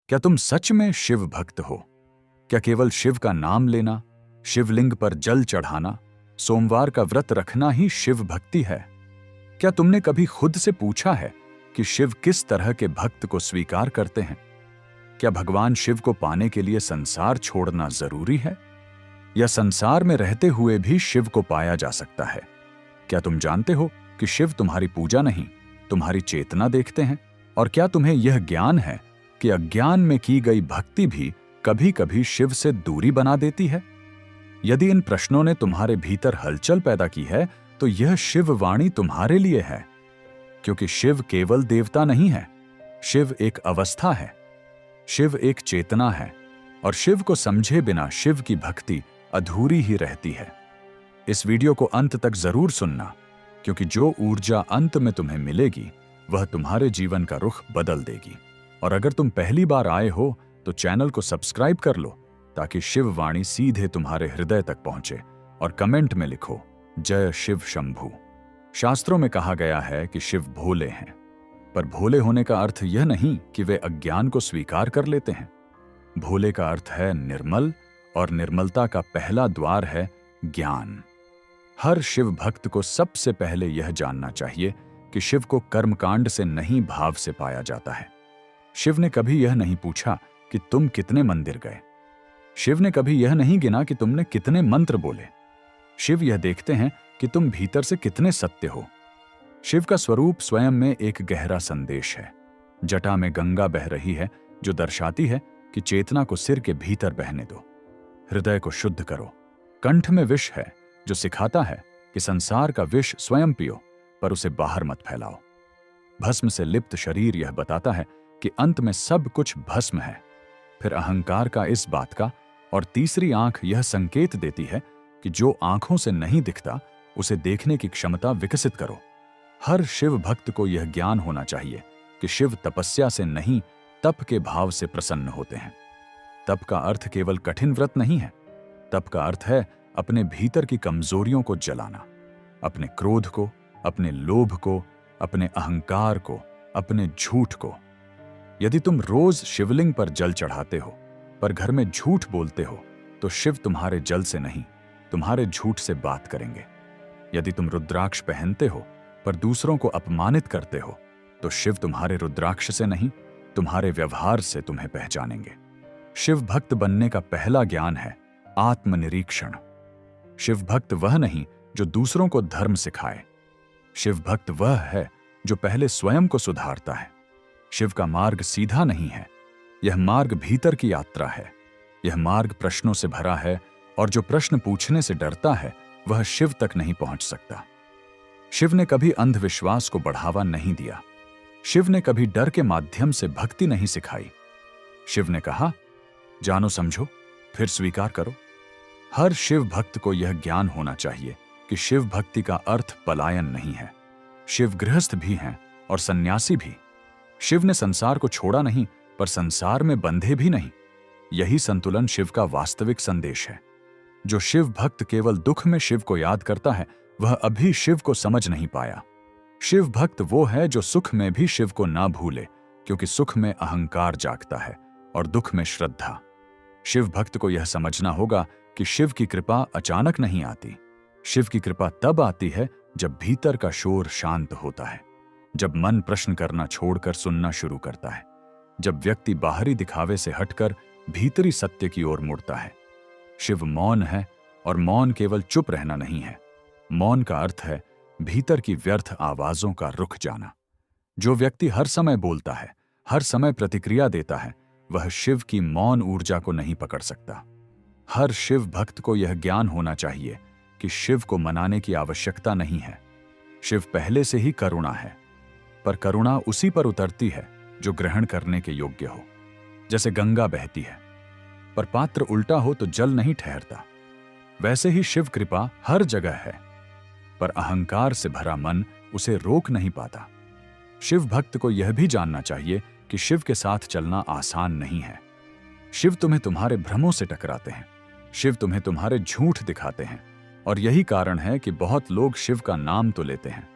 क्या तुम सच में शिव भक्त हो? क्या केवल शिव का नाम लेना, शिवलिंग पर जल चढ़ाना, सोमवार का व्रत रखना ही शिव भक्ति है? क्या तुमने कभी खुद से पूछा है कि शिव किस तरह के भक्त को स्वीकार करते हैं? क्या भगवान शिव को पाने के लिए संसार छोड़ना जरूरी है, या संसार में रहते हुए भी शिव को पाया जा सकता है? क्या तुम जानते हो कि शिव तुम्हारी पूजा नहीं, तुम्हारी चेतना देखते हैं? और क्या तुम्हें यह ज्ञान है कि अज्ञान में की गई भक्ति भी कभी कभी शिव से दूरी बना देती है? यदि इन प्रश्नों ने तुम्हारे भीतर हलचल पैदा की है, तो यह शिव वाणी तुम्हारे लिए है। क्योंकि शिव केवल देवता नहीं है, शिव एक अवस्था है, शिव एक चेतना है, और शिव को समझे बिना शिव की भक्ति अधूरी ही रहती है। इस वीडियो को अंत तक जरूर सुनना, क्योंकि जो ऊर्जा अंत में तुम्हें मिलेगी वह तुम्हारे जीवन का रुख बदल देगी। और अगर तुम पहली बार आए हो तो चैनल को सब्सक्राइब कर लो, ताकि शिव वाणी सीधे तुम्हारे हृदय तक पहुंचे। और कमेंट में लिखो, जय शिव शंभू। शास्त्रों में कहा गया है कि शिव भोले हैं, पर भोले होने का अर्थ यह नहीं कि वे अज्ञान को स्वीकार कर लेते हैं। भोले का अर्थ है निर्मल, और निर्मलता का पहला द्वार है ज्ञान। हर शिव भक्त को सबसे पहले यह जानना चाहिए कि शिव को कर्मकांड से नहीं, भाव से पाया जाता है। शिव ने कभी यह नहीं पूछा कि तुम कितने मंदिर गए। शिव ने कभी यह नहीं गिना कि तुमने कितने मंत्र बोले। शिव यह देखते हैं कि तुम भीतर से कितने सत्य हो। शिव का स्वरूप स्वयं में एक गहरा संदेश है। जटा में गंगा बह रही है, जो दर्शाती है कि चेतना को सिर के भीतर बहने दो, हृदय को शुद्ध करो। कंठ में विष है, जो सिखाता है कि संसार का विष स्वयं पियो, पर उसे बाहर मत फैलाओ। भस्म से लिप्त शरीर यह बताता है कि अंत में सब कुछ भस्म है। फिर अहंकार का इस बात का, और तीसरी आंख यह संकेत देती है कि जो आंखों से नहीं दिखता उसे देखने की क्षमता विकसित करो। हर शिव भक्त को यह ज्ञान होना चाहिए कि शिव तपस्या से नहीं, तप के भाव से प्रसन्न होते हैं। तप का अर्थ केवल कठिन व्रत नहीं है। तप का अर्थ है अपने भीतर की कमजोरियों को जलाना, अपने क्रोध को, अपने लोभ को, अपने अहंकार को, अपने झूठ को। यदि तुम रोज शिवलिंग पर जल चढ़ाते हो, पर घर में झूठ बोलते हो, तो शिव तुम्हारे जल से नहीं, तुम्हारे झूठ से बात करेंगे। यदि तुम रुद्राक्ष पहनते हो, पर दूसरों को अपमानित करते हो, तो शिव तुम्हारे रुद्राक्ष से नहीं, तुम्हारे व्यवहार से तुम्हें पहचानेंगे। शिव भक्त बनने का पहला ज्ञान है आत्मनिरीक्षण। शिव भक्त वह नहीं जो दूसरों को धर्म सिखाए। शिव भक्त वह है जो पहले स्वयं को सुधारता है। शिव का मार्ग सीधा नहीं है, यह मार्ग भीतर की यात्रा है। यह मार्ग प्रश्नों से भरा है, और जो प्रश्न पूछने से डरता है वह शिव तक नहीं पहुंच सकता। शिव ने कभी अंधविश्वास को बढ़ावा नहीं दिया। शिव ने कभी डर के माध्यम से भक्ति नहीं सिखाई। शिव ने कहा, जानो समझो फिर स्वीकार करो। हर शिव भक्त को यह ज्ञान होना चाहिए कि शिव भक्ति का अर्थ पलायन नहीं है। शिव गृहस्थ भी हैं और सन्यासी भी। शिव ने संसार को छोड़ा नहीं, पर संसार में बंधे भी नहीं। यही संतुलन शिव का वास्तविक संदेश है। जो शिव भक्त केवल दुख में शिव को याद करता है, वह अभी शिव को समझ नहीं पाया। शिव भक्त वो है जो सुख में भी शिव को ना भूले, क्योंकि सुख में अहंकार जागता है और दुख में श्रद्धा। शिव भक्त को यह समझना होगा कि शिव की कृपा अचानक नहीं आती। शिव की कृपा तब आती है जब भीतर का शोर शांत होता है, जब मन प्रश्न करना छोड़कर सुनना शुरू करता है, जब व्यक्ति बाहरी दिखावे से हटकर भीतरी सत्य की ओर मुड़ता है। शिव मौन है, और मौन केवल चुप रहना नहीं है। मौन का अर्थ है भीतर की व्यर्थ आवाजों का रुक जाना। जो व्यक्ति हर समय बोलता है, हर समय प्रतिक्रिया देता है, वह शिव की मौन ऊर्जा को नहीं पकड़ सकता। हर शिव भक्त को यह ज्ञान होना चाहिए कि शिव को मनाने की आवश्यकता नहीं है। शिव पहले से ही करुणा है, पर करुणा उसी पर उतरती है जो ग्रहण करने के योग्य हो। जैसे गंगा बहती है, पर पात्र उल्टा हो तो जल नहीं ठहरता, वैसे ही शिव कृपा हर जगह है, पर अहंकार से भरा मन उसे रोक नहीं पाता। शिव भक्त को यह भी जानना चाहिए कि शिव के साथ चलना आसान नहीं है। शिव तुम्हें तुम्हारे भ्रमों से टकराते हैं, शिव तुम्हें तुम्हारे झूठ दिखाते हैं, और यही कारण है कि बहुत लोग शिव का नाम तो लेते हैं,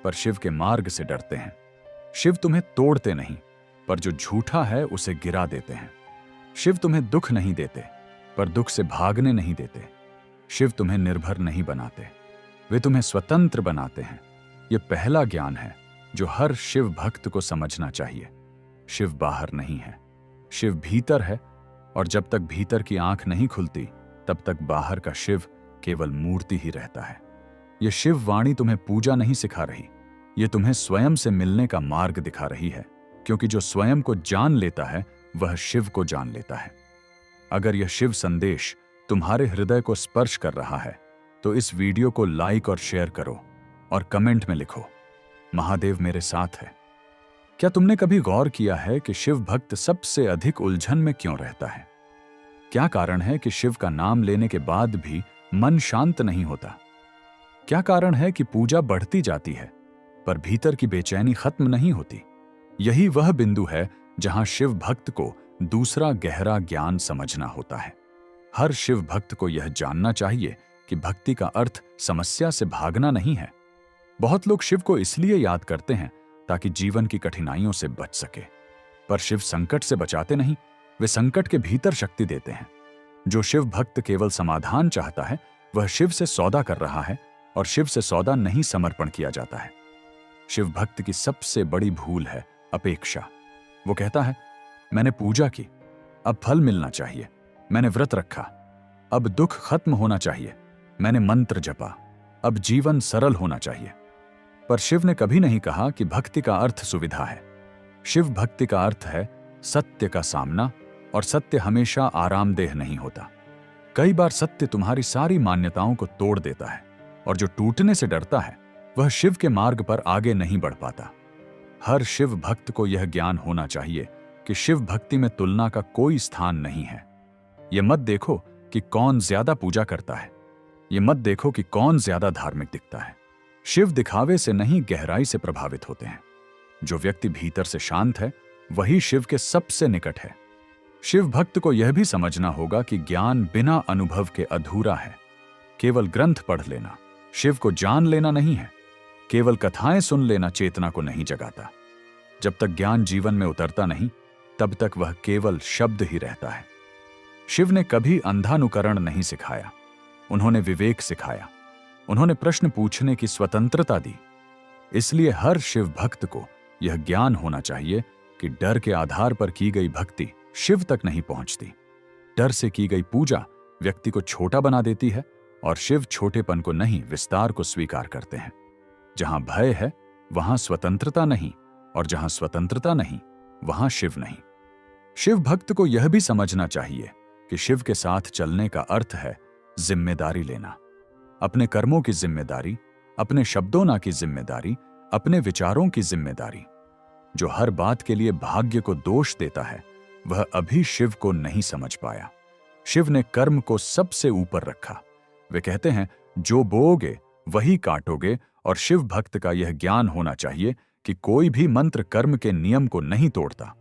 पर शिव के मार्ग से डरते हैं। शिव तुम्हें तोड़ते नहीं, पर जो झूठा है उसे गिरा देते हैं। शिव तुम्हें दुख नहीं देते, पर दुख से भागने नहीं देते। शिव तुम्हें निर्भर नहीं बनाते, वे तुम्हें स्वतंत्र बनाते हैं। यह पहला ज्ञान है जो हर शिव भक्त को समझना चाहिए। शिव बाहर नहीं है, शिव भीतर है, और जब तक भीतर की आंख नहीं खुलती तब तक बाहर का शिव केवल मूर्ति ही रहता है। यह शिव वाणी तुम्हें पूजा नहीं सिखा रही, यह तुम्हें स्वयं से मिलने का मार्ग दिखा रही है, क्योंकि जो स्वयं को जान लेता है वह शिव को जान लेता है। अगर यह शिव संदेश तुम्हारे हृदय को स्पर्श कर रहा है तो इस वीडियो को लाइक और शेयर करो और कमेंट में लिखो, महादेव मेरे साथ है। क्या तुमने कभी गौर किया है कि शिव भक्त सबसे अधिक उलझन में क्यों रहता है? क्या कारण है कि शिव का नाम लेने के बाद भी मन शांत नहीं होता? क्या कारण है कि पूजा बढ़ती जाती है पर भीतर की बेचैनी खत्म नहीं होती? यही वह बिंदु है जहां शिव भक्त को दूसरा गहरा ज्ञान समझना होता है। हर शिव भक्त को यह जानना चाहिए कि भक्ति का अर्थ समस्या से भागना नहीं है। बहुत लोग शिव को इसलिए याद करते हैं ताकि जीवन की कठिनाइयों से बच सके, पर शिव संकट से बचाते नहीं, वे संकट के भीतर शक्ति देते हैं। जो शिव भक्त केवल समाधान चाहता है वह शिव से सौदा कर रहा है, और शिव से सौदा नहीं समर्पण किया जाता है। शिव भक्त की सबसे बड़ी भूल है अपेक्षा। वो कहता है, मैंने पूजा की, अब फल मिलना चाहिए। मैंने व्रत रखा, अब दुख खत्म होना चाहिए। मैंने मंत्र जपा, अब जीवन सरल होना चाहिए। पर शिव ने कभी नहीं कहा कि भक्ति का अर्थ सुविधा है। शिव भक्ति का अर्थ है सत्य का सामना, और सत्य हमेशा आरामदेह नहीं होता। कई बार सत्य तुम्हारी सारी मान्यताओं को तोड़ देता है, और जो टूटने से डरता है वह शिव के मार्ग पर आगे नहीं बढ़ पाता। हर शिव भक्त को यह ज्ञान होना चाहिए कि शिव भक्ति में तुलना का कोई स्थान नहीं है। यह मत देखो कि कौन ज्यादा पूजा करता है, यह मत देखो कि कौन ज्यादा धार्मिक दिखता है। शिव दिखावे से नहीं, गहराई से प्रभावित होते हैं। जो व्यक्ति भीतर से शांत है वही शिव के सबसे निकट है। शिव भक्त को यह भी समझना होगा कि ज्ञान बिना अनुभव के अधूरा है। केवल ग्रंथ पढ़ लेना शिव को जान लेना नहीं है। केवल कथाएं सुन लेना चेतना को नहीं जगाता। जब तक ज्ञान जीवन में उतरता नहीं तब तक वह केवल शब्द ही रहता है। शिव ने कभी अंधानुकरण नहीं सिखाया, उन्होंने विवेक सिखाया। उन्होंने प्रश्न पूछने की स्वतंत्रता दी। इसलिए हर शिव भक्त को यह ज्ञान होना चाहिए कि डर के आधार पर की गई भक्ति शिव तक नहीं पहुंचती। डर से की गई पूजा व्यक्ति को छोटा बना देती है, और शिव छोटेपन को नहीं, विस्तार को स्वीकार करते हैं। जहां भय है वहां स्वतंत्रता नहीं, और जहां स्वतंत्रता नहीं वहां शिव नहीं। शिव भक्त को यह भी समझना चाहिए कि शिव के साथ चलने का अर्थ है जिम्मेदारी लेना। अपने कर्मों की जिम्मेदारी, अपने शब्दों ना की जिम्मेदारी, अपने विचारों की जिम्मेदारी। जो हर बात के लिए भाग्य को दोष देता है वह अभी शिव को नहीं समझ पाया। शिव ने कर्म को सबसे ऊपर रखा। वे कहते हैं, जो बोओगे वही काटोगे, और शिव भक्त का यह ज्ञान होना चाहिए कि कोई भी मंत्र कर्म के नियम को नहीं तोड़ता।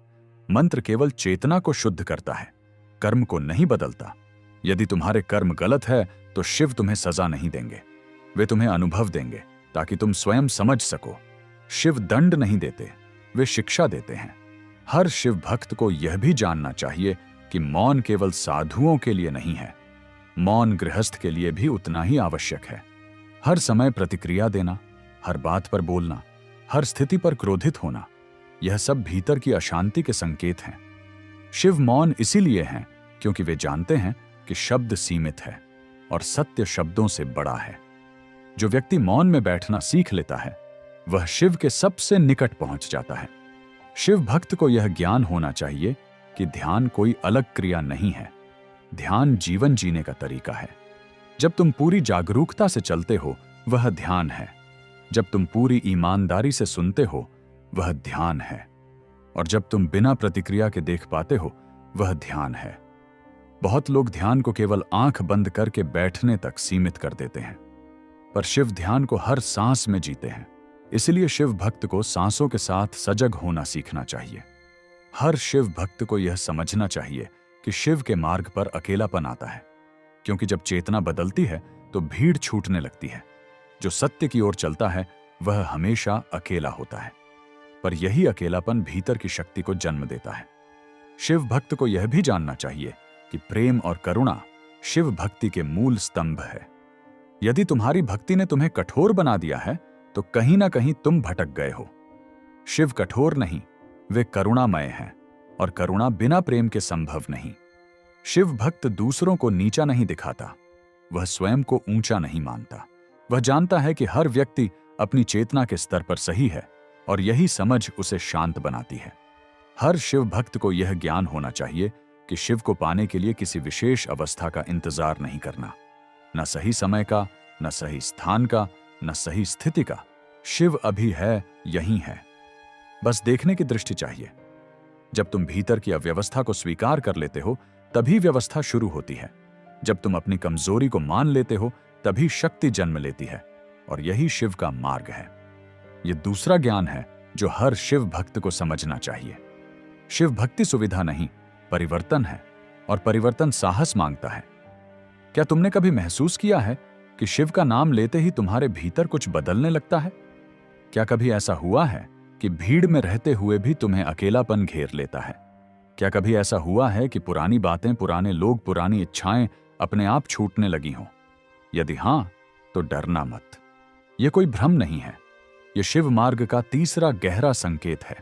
मंत्र केवल चेतना को शुद्ध करता है, कर्म को नहीं बदलता। यदि तुम्हारे कर्म गलत है तो शिव तुम्हें सजा नहीं देंगे, वे तुम्हें अनुभव देंगे ताकि तुम स्वयं समझ सको। शिव दंड नहीं देते, वे शिक्षा देते हैं। हर शिव भक्त को यह भी जानना चाहिए कि मौन केवल साधुओं के लिए नहीं है, मौन गृहस्थ के लिए भी उतना ही आवश्यक है। हर समय प्रतिक्रिया देना, हर बात पर बोलना, हर स्थिति पर क्रोधित होना, यह सब भीतर की अशांति के संकेत हैं। शिव मौन इसीलिए हैं क्योंकि वे जानते हैं कि शब्द सीमित है और सत्य शब्दों से बड़ा है। जो व्यक्ति मौन में बैठना सीख लेता है वह शिव के सबसे निकट पहुंच जाता है। शिव भक्त को यह ज्ञान होना चाहिए कि ध्यान कोई अलग क्रिया नहीं है, ध्यान जीवन जीने का तरीका है। जब तुम पूरी जागरूकता से चलते हो वह ध्यान है, जब तुम पूरी ईमानदारी से सुनते हो वह ध्यान है, और जब तुम बिना प्रतिक्रिया के देख पाते हो वह ध्यान है। बहुत लोग ध्यान को केवल आंख बंद करके बैठने तक सीमित कर देते हैं, पर शिव ध्यान को हर सांस में जीते हैं। इसलिए शिव भक्त को सांसों के साथ सजग होना सीखना चाहिए। हर शिव भक्त को यह समझना चाहिए कि शिव के मार्ग पर अकेलापन आता है, क्योंकि जब चेतना बदलती है तो भीड़ छूटने लगती है। जो सत्य की ओर चलता है वह हमेशा अकेला होता है। पर यही अकेलापन भीतर की शक्ति को जन्म देता है। शिव भक्त को यह भी जानना चाहिए कि प्रेम और करुणा शिव भक्ति के मूल स्तंभ है। यदि तुम्हारी भक्ति ने तुम्हें कठोर बना दिया है तो कहीं ना कहीं तुम भटक गए हो। शिव कठोर नहीं, वे करुणामय हैं, और करुणा बिना प्रेम के संभव नहीं। शिव भक्त दूसरों को नीचा नहीं दिखाता, वह स्वयं को ऊंचा नहीं मानता। वह जानता है कि हर व्यक्ति अपनी चेतना के स्तर पर सही है, और यही समझ उसे शांत बनाती है। हर शिव भक्त को यह ज्ञान होना चाहिए कि शिव को पाने के लिए किसी विशेष अवस्था का इंतजार नहीं करना, न सही समय का, न सही स्थान का, न सही स्थिति का। शिव अभी है, यही है, बस देखने की दृष्टि चाहिए। जब तुम भीतर की अव्यवस्था को स्वीकार कर लेते हो तभी व्यवस्था शुरू होती है। जब तुम अपनी कमजोरी को मान लेते हो तभी शक्ति जन्म लेती है, और यही शिव का मार्ग है। यह दूसरा ज्ञान है जो हर शिव भक्त को समझना चाहिए। शिव भक्ति सुविधा नहीं, परिवर्तन है, और परिवर्तन साहस मांगता है। क्या तुमने कभी महसूस किया है कि शिव का नाम लेते ही तुम्हारे भीतर कुछ बदलने लगता है? क्या कभी ऐसा हुआ है कि भीड़ में रहते हुए भी तुम्हें अकेलापन घेर लेता है? क्या कभी ऐसा हुआ है कि पुरानी बातें, पुराने लोग, पुरानी इच्छाएं अपने आप छूटने लगी हों? यदि हां, तो डरना मत। यह कोई भ्रम नहीं है, यह शिव मार्ग का तीसरा गहरा संकेत है।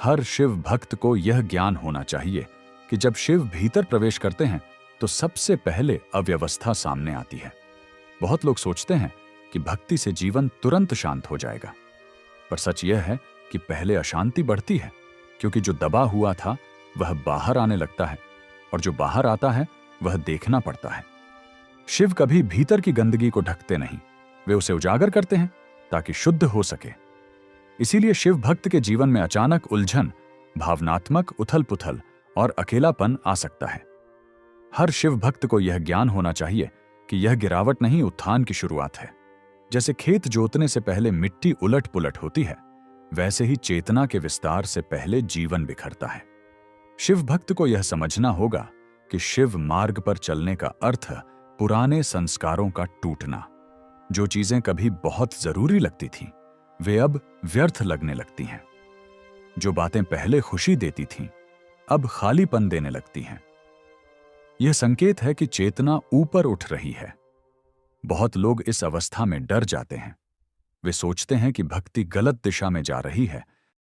हर शिव भक्त को यह ज्ञान होना चाहिए कि जब शिव भीतर प्रवेश करते हैं तो सबसे पहले अव्यवस्था सामने आती है। बहुत लोग सोचते हैं कि भक्ति से जीवन तुरंत शांत हो जाएगा, पर सच यह है कि पहले अशांति बढ़ती है, क्योंकि जो दबा हुआ था वह बाहर आने लगता है, और जो बाहर आता है वह देखना पड़ता है। शिव कभी भीतर की गंदगी को ढकते नहीं, वे उसे उजागर करते हैं ताकि शुद्ध हो सके। इसीलिए शिव भक्त के जीवन में अचानक उलझन, भावनात्मक उथल-पुथल और अकेलापन आ सकता है। हर शिव भक्त को यह ज्ञान होना चाहिए कि यह गिरावट नहीं, उत्थान की शुरुआत है। जैसे खेत जोतने से पहले मिट्टी उलट-पुलट होती है, वैसे ही चेतना के विस्तार से पहले जीवन बिखरता है। शिव भक्त को यह समझना होगा कि शिव मार्ग पर चलने का अर्थ पुराने संस्कारों का टूटना। जो चीजें कभी बहुत जरूरी लगती थीं, वे अब व्यर्थ लगने लगती हैं। जो बातें पहले खुशी देती थीं, अब खालीपन देने लगती हैं। यह संकेत है कि चेतना ऊपर उठ रही है। बहुत लोग इस अवस्था में डर जाते हैं। वे सोचते हैं कि भक्ति गलत दिशा में जा रही है